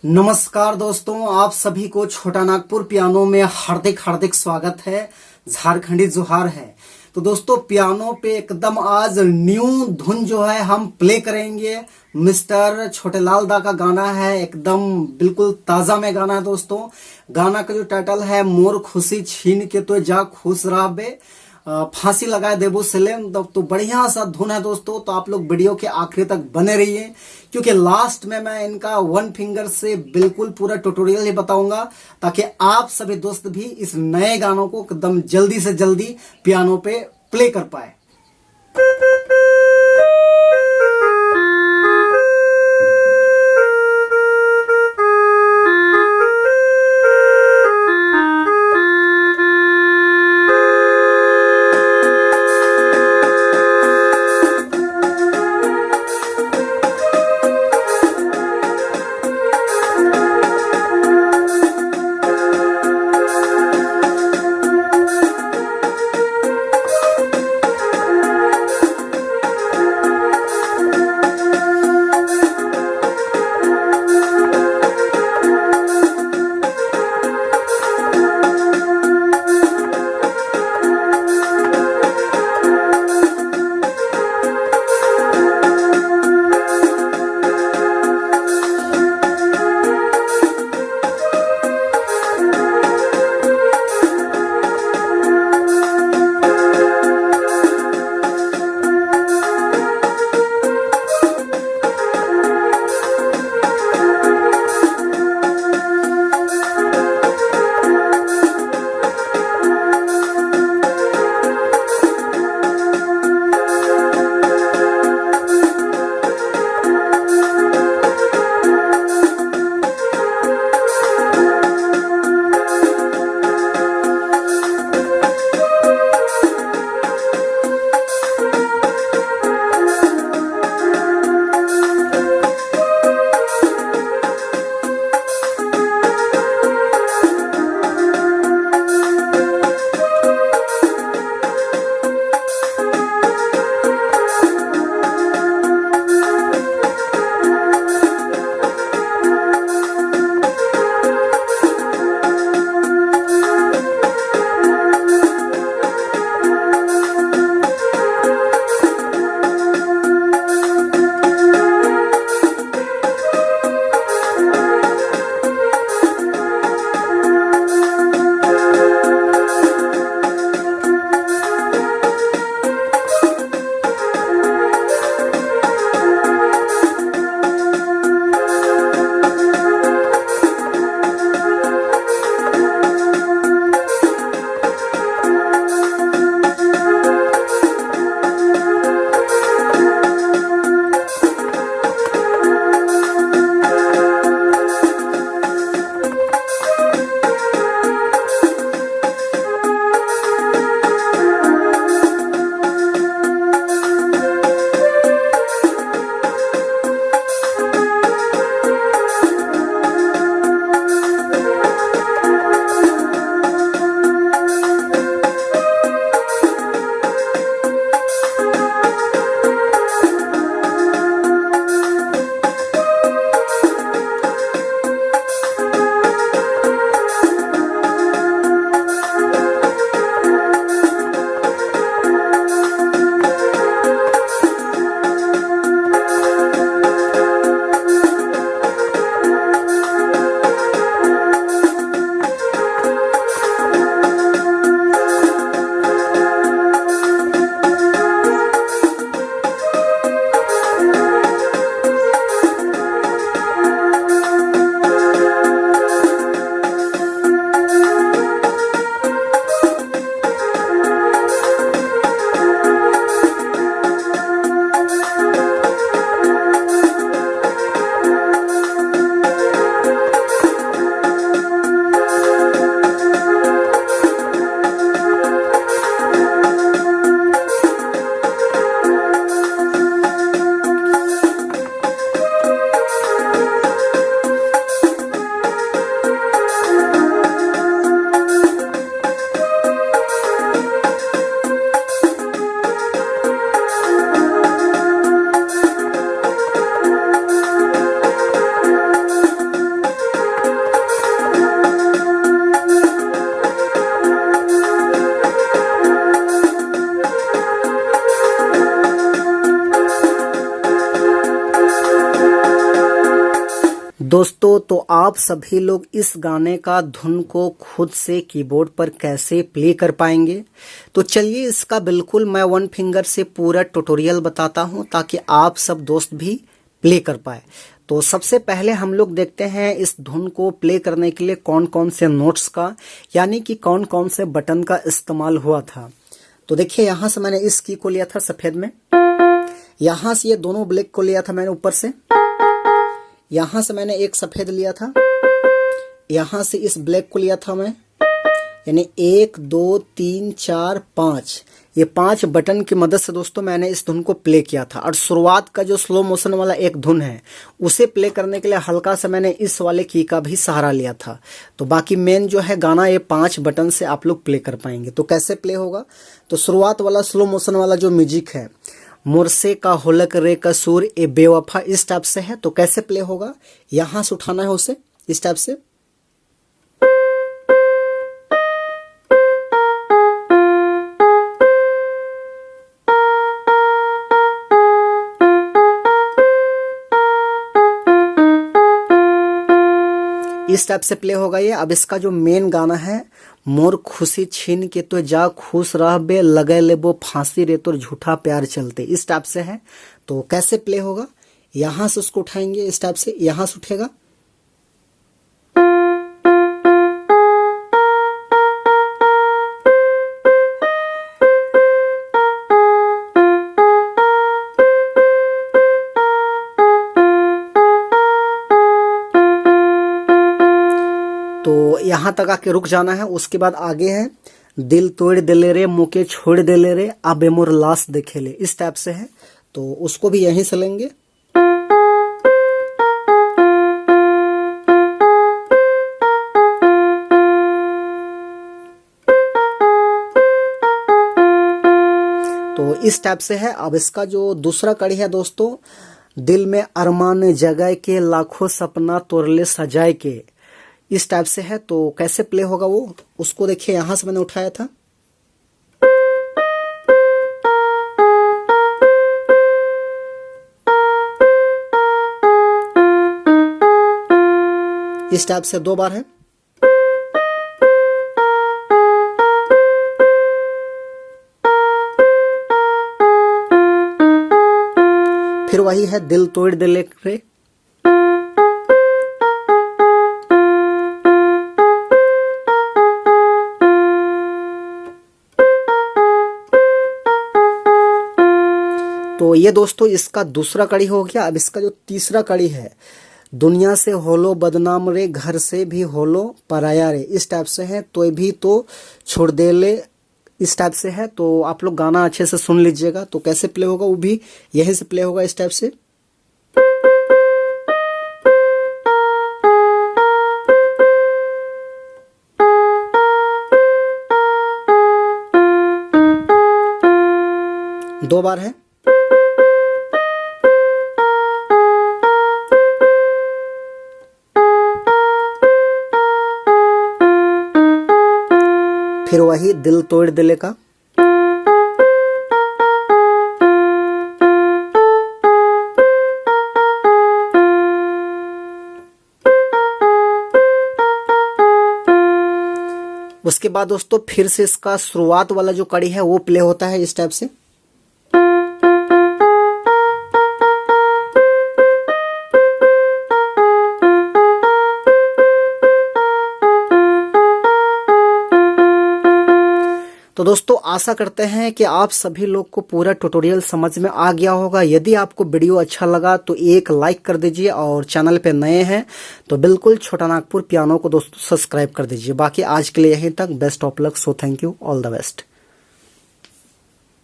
नमस्कार दोस्तों, आप सभी को छोटा नागपुर पियानो में हार्दिक हार्दिक स्वागत है। झारखंडी जोहार है। तो दोस्तों, पियानो पे एकदम आज न्यू धुन जो है हम प्ले करेंगे। मिस्टर छोटेलाल दा का गाना है, एकदम बिल्कुल ताजा में गाना है दोस्तों। गाना का जो टाइटल है मोर खुशी छीन के तो जा खुश रहा बे, फांसी लगाए देबो सेलेम। तो बढ़िया सा धुन है दोस्तों। तो आप लोग वीडियो के आखिरी तक बने रहिए, क्योंकि लास्ट में मैं इनका वन फिंगर से बिल्कुल पूरा ट्यूटोरियल ही बताऊंगा, ताकि आप सभी दोस्त भी इस नए गानों को एकदम जल्दी से जल्दी पियानो पे प्ले कर पाए। दोस्तों तो आप सभी लोग इस गाने का धुन को खुद से कीबोर्ड पर कैसे प्ले कर पाएंगे, तो चलिए इसका बिल्कुल मैं वन फिंगर से पूरा ट्यूटोरियल बताता हूं ताकि आप सब दोस्त भी प्ले कर पाए। तो सबसे पहले हम लोग देखते हैं इस धुन को प्ले करने के लिए कौन कौन से नोट्स का यानी कि कौन कौन से बटन का इस्तेमाल हुआ था। तो देखिए यहां से मैंने इस की को लिया था सफेद में, यहां से ये दोनों ब्लैक को लिया था मैंने ऊपर से, यहां से मैंने एक सफेद लिया था, यहां से इस ब्लैक को लिया था मैं, यानी 1 2 3 4 5 ये 5 बटन की मदद से दोस्तों मैंने इस धुन को प्ले किया था। और शुरुआत का जो स्लो मोशन वाला एक धुन है उसे प्ले करने के लिए हल्का सा मैंने इस वाले की का भी सहारा लिया था। तो बाकी मेन जो है गाना ये 5 बटन से आप लोग प्ले कर पाएंगे। तो कैसे प्ले होगा, तो शुरुआत वाला स्लो मोशन वाला जो म्यूजिक है, मुरसे का होलक रे कसूर ए बेवफा, इस टाइप से है। तो कैसे प्ले होगा, यहां से उठाना है उसे इस टाइप से, इस टाइप से प्ले होगा ये। अब इसका जो मेन गाना है, मोर खुशी छीन के तो जा खुश रह बे लगे ले वो फांसी रे तो झूठा प्यार चलते, इस टाइप से है। तो कैसे प्ले होगा, यहां से उसको उठाएंगे इस टाइप से, यहां से उठेगा, तो यहां तक आके रुक जाना है। उसके बाद आगे है, दिल तोड़ देले रे मुके छोड़ देले रे आबे मोर लाश देखे ले, इस टाइप से है। तो उसको भी यहीं से लेंगे, तो इस टाइप से है। अब इसका जो दूसरा कड़ी है दोस्तों, दिल में अरमान जगाए के लाखों सपना तोरले सजाए के, इस टाइप से है। तो कैसे प्ले होगा वो, उसको देखिए यहां से मैंने उठाया था, इस टाइप से 2 बार है। फिर वही है, दिल तोड़ दिले रे, तो ये दोस्तों इसका दूसरा कड़ी हो गया। अब इसका जो तीसरा कड़ी है, दुनिया से होलो बदनाम रे घर से भी होलो पराया रे, इस टाइप से है। तो भी तो छोड़ दे ले, इस टाइप से है। तो आप लोग गाना अच्छे से सुन लीजिएगा। तो कैसे प्ले होगा, वो भी यहीं से प्ले होगा इस टाइप से, दो बार है। फिर वही दिल तोड़ दिले का, उसके बाद दोस्तों फिर से इसका शुरुआत वाला जो कड़ी है वो प्ले होता है इस टाइप से, तो दोस्तों आशा करते हैं कि आप सभी लोग को पूरा ट्यूटोरियल समझ में आ गया होगा। यदि आपको वीडियो अच्छा लगा तो एक लाइक कर दीजिए और चैनल पे नए हैं तो बिल्कुल छोटा नागपुर पियानो को दोस्तों सब्सक्राइब कर दीजिए। बाकी आज के लिए यहीं तक, best of luck, so thank you, all the best.